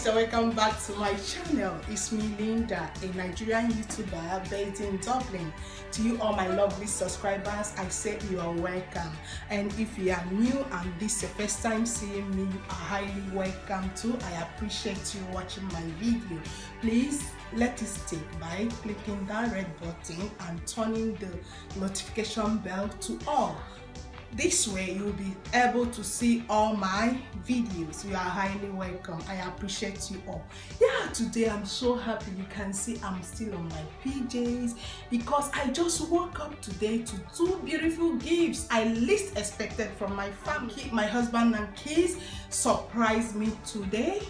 guys, and welcome back to my channel. It's me, Linda, a Nigerian YouTuber based in Dublin. To you all my lovely subscribers, I say you are welcome, and if you are new and this is your first time seeing me, you are highly welcome too. I appreciate you watching my video. Please let it stick by clicking that red button and turning the notification bell to all. This way you'll be able to see all my videos. You are highly welcome. I appreciate you all. Yeah, today I'm so happy. You can see I'm still on my PJs because I just woke up today to two beautiful gifts I least expected from my family. My husband and kids surprised me today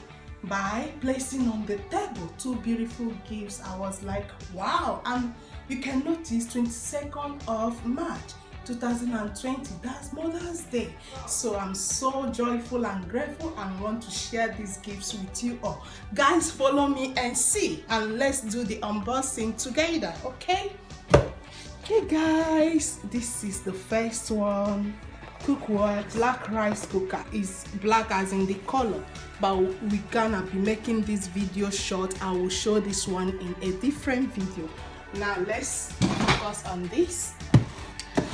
by placing on the table two beautiful gifts. I was like, wow. And you can notice 22nd of March 2020, that's Mother's Day. So I'm so joyful and grateful and want to share these gifts with you all. Guys, follow me and see, and let's do the unboxing together, okay? Okay guys, this is the first one. Cookware black rice cooker. Is black as in the color, but we're gonna be making this video short. I will show this one in a different video. Now let's focus on this.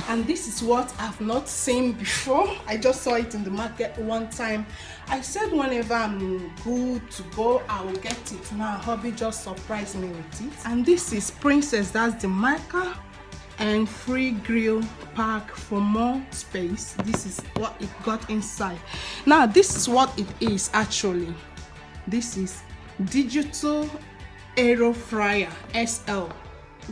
And this is what I've not seen before. I just saw it in the market one time. I said whenever I'm good to go, I will get it. Now hubby just surprised me with it. And this is Princess, that's the marker, and free grill pack for more space. This is what it got inside. Now this is what it is actually. This is Digital Aero Fryer SL.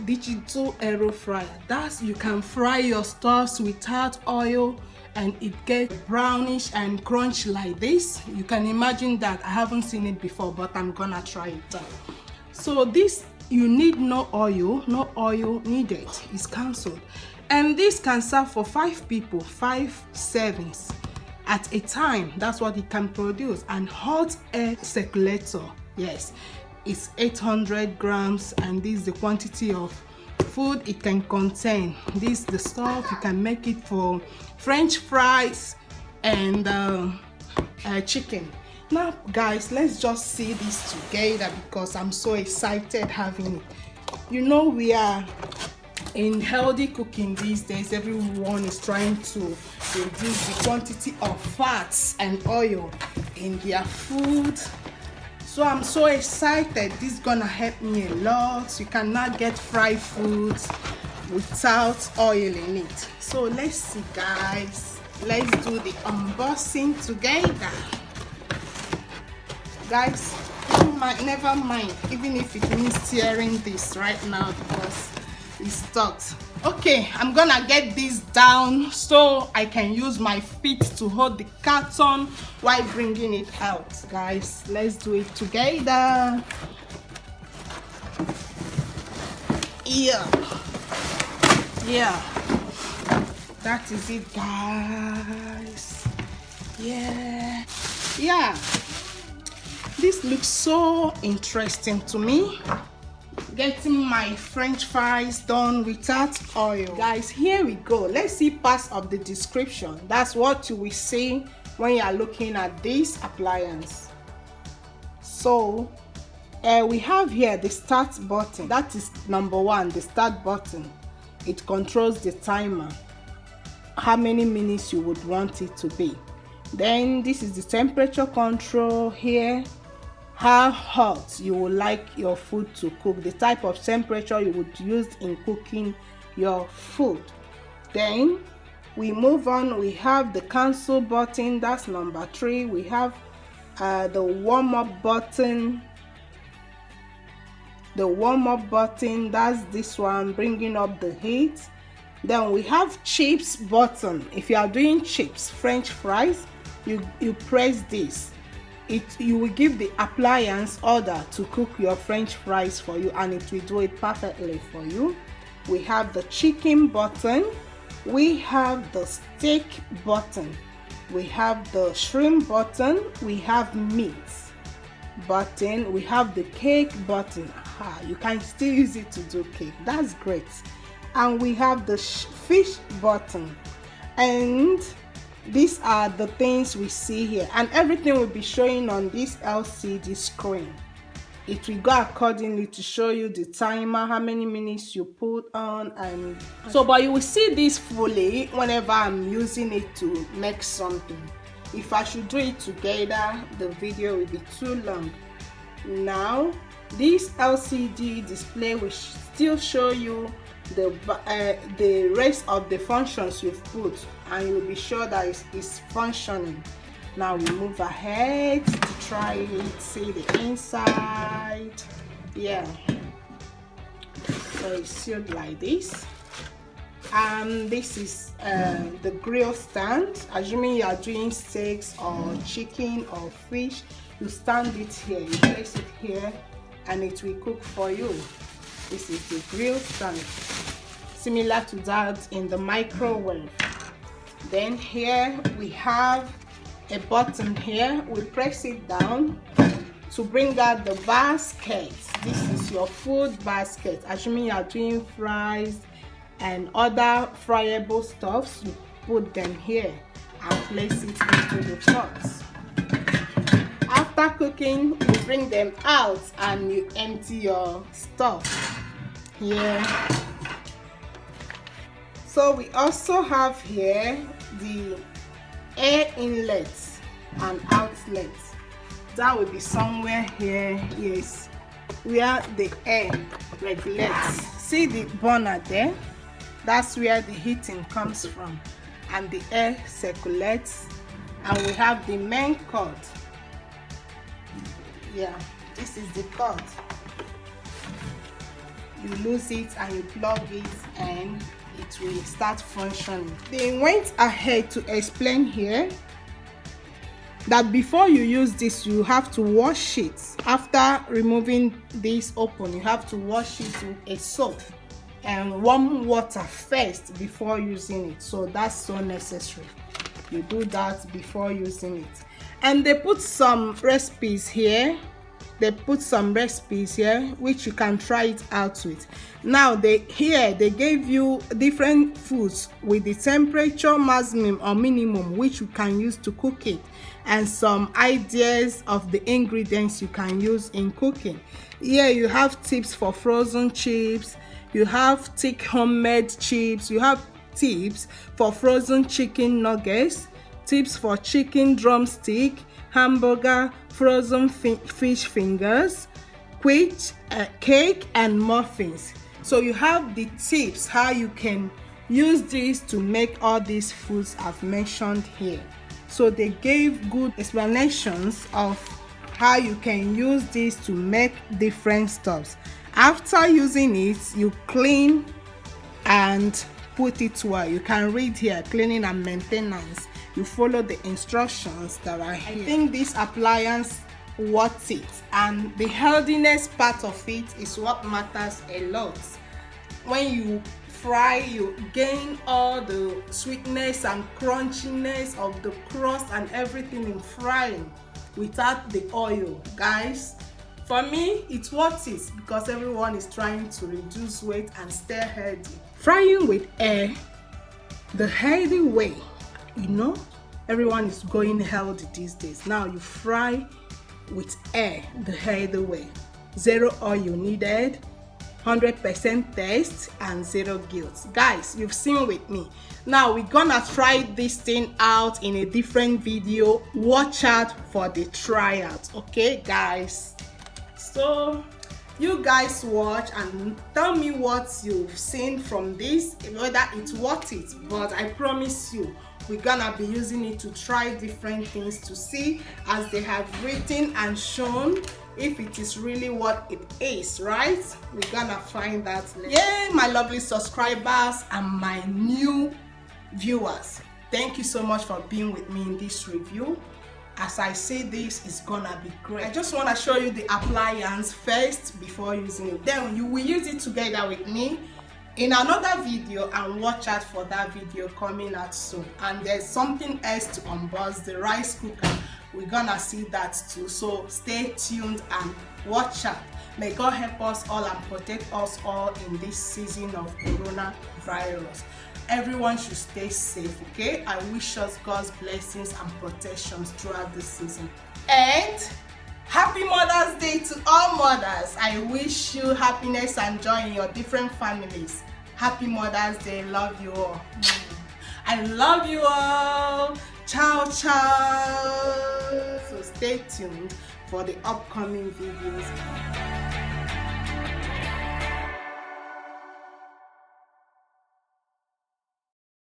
Digital Aero Fryer. That's, you can fry your stuffs without oil and it gets brownish and crunchy like this. You can imagine that. I haven't seen it before, but I'm gonna try it out. So this, you need no oil needed. It's cancelled, and this can serve for 5 people, 5 servings at a time. That's what it can produce. And hot air circulator, yes, it's 800 grams, and this is the quantity of food it can contain. This is the stuff you can make it for French fries and chicken. Now guys, let's just see this together because I'm so excited having it. You know, we are in healthy cooking these days. Everyone is trying to reduce the quantity of fats and oil in their food. So I'm so excited. This is gonna help me a lot. You cannot get fried foods without oil in it. So let's see guys, let's do the unboxing together. Guys, never mind even if it means tearing this right now because it's stuck. Okay, I'm gonna get this down so I can use my feet to hold the carton while bringing it out. Guys, let's do it together. Yeah, that is it guys. Yeah, this looks so interesting to me. Getting my French fries done without oil. Guys, here we go. Let's see parts of the description. That's what you will see when you are looking at this appliance. So we have here the start button. That is number 1, the start button. It controls the timer, how many minutes you would want it to be. Then this is the temperature control here, how hot you would like your food to cook, the type of temperature you would use in cooking your food. Then we move on. We have the cancel button, that's number 3. We have the warm-up button. The warm-up button, that's this one, bringing up the heat. Then we have chips button. If you are doing chips, French fries, you press this. You will give the appliance order to cook your French fries for you, and it will do it perfectly for you. We have the chicken button. We have the steak button. We have the shrimp button. We have meat button. We have the cake button. You can still use it to do cake. That's great. And we have the fish button. And these are the things we see here, and everything will be showing on this LCD screen. It will go accordingly to show you the timer, how many minutes you put on, and so, but you will see this fully whenever I'm using it to make something. If I should do it together, the video will be too long. Now this LCD display will still show you the rest of the functions you've put, and you'll be sure that it's functioning. Now we move ahead to try it, see the inside. Yeah, so it's sealed like this. This is the grill stand. Assuming you are doing steaks or chicken or fish, you stand it here, you place it here, and it will cook for you. This is the grill stand, similar to that in the microwave. Then here we have a button here. We press it down to bring out the basket. This is your food basket. Assuming you are doing fries and other friable stuffs, you put them here and place it into the pots. After cooking, you bring them out and you empty your stuff here. So we also have here the air inlets and outlets. That will be somewhere here, yes, where the air regulates. See the burner there? That's where the heating comes from, and the air circulates. And we have the main cord. Yeah, this is the cord. You lose it and you plug it and it will start functioning. They went ahead to explain here that before you use this, you have to wash it. After removing this open, you have to wash it with a soap and warm water first before using it. So that's so necessary. You do that before using it. And they put some recipes here. Which you can try it out with. Now they gave you different foods with the temperature maximum or minimum which you can use to cook it, and some ideas of the ingredients you can use in cooking. Here you have tips for frozen chips, you have thick homemade chips, you have tips for frozen chicken nuggets, tips for chicken drumstick, hamburger, frozen fish fingers, cake and muffins. So you have the tips how you can use this to make all these foods I've mentioned here. So they gave good explanations of how you can use this to make different stuffs. After using it, you clean and put it well. You can read here, cleaning and maintenance. You follow the instructions that are here. I think this appliance worth it, and the healthiness part of it is what matters a lot. When you fry, you gain all the sweetness and crunchiness of the crust and everything in frying without the oil. Guys, for me it's worth it because everyone is trying to reduce weight and stay healthy. Frying with air, the healthy way, you know, everyone is going healthy these days. Now you fry with air the healthy way. Zero oil needed, 100% taste, and zero guilt. Guys, you've seen with me. Now we're gonna try this thing out in a different video. Watch out for the tryout, okay guys? So you guys watch and tell me what you've seen from this, whether it's worth it. But I promise you, we're gonna be using it to try different things to see, as they have written and shown, if it is really what it is, right? We're gonna find that later. Yeah, my lovely subscribers and my new viewers, thank you so much for being with me in this review. As I say, this is gonna be great. I just want to show you the appliance first before using it. Then you will use it together with me in another video, and watch out for that video coming out soon. And there's something else to unbox, the rice cooker. We're gonna see that too. So stay tuned and watch out. May God help us all and protect us all in this season of coronavirus. everyone should stay safe, okay? I wish us God's blessings and protections throughout this season. And happy Mother's Day to all mothers. I wish you happiness and joy in your different families. Happy Mother's Day. Love you all. I love you all. Ciao, ciao. So stay tuned for the upcoming videos.